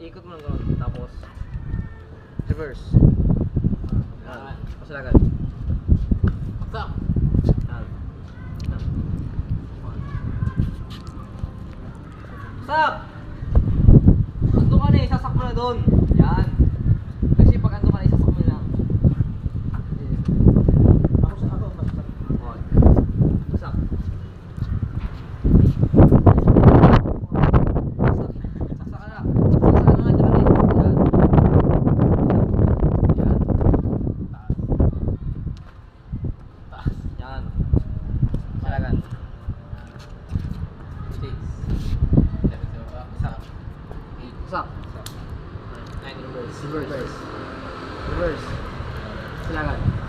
ikot mo ng gano'n. Tapos, reverse. Yan. Pasilagan. Stop. Yan. Stop! Ando ka na eh, sasak mo na doon. Yan. Kasi pag ando ka na, isasak mo lang. Ako, basta. Okay. Sasak. Saksak ka na. Saksak ka na nga dyan eh. Yan. Yan. Yan. Pasilagan. Sasak. Reverse. Reverse. Silagan.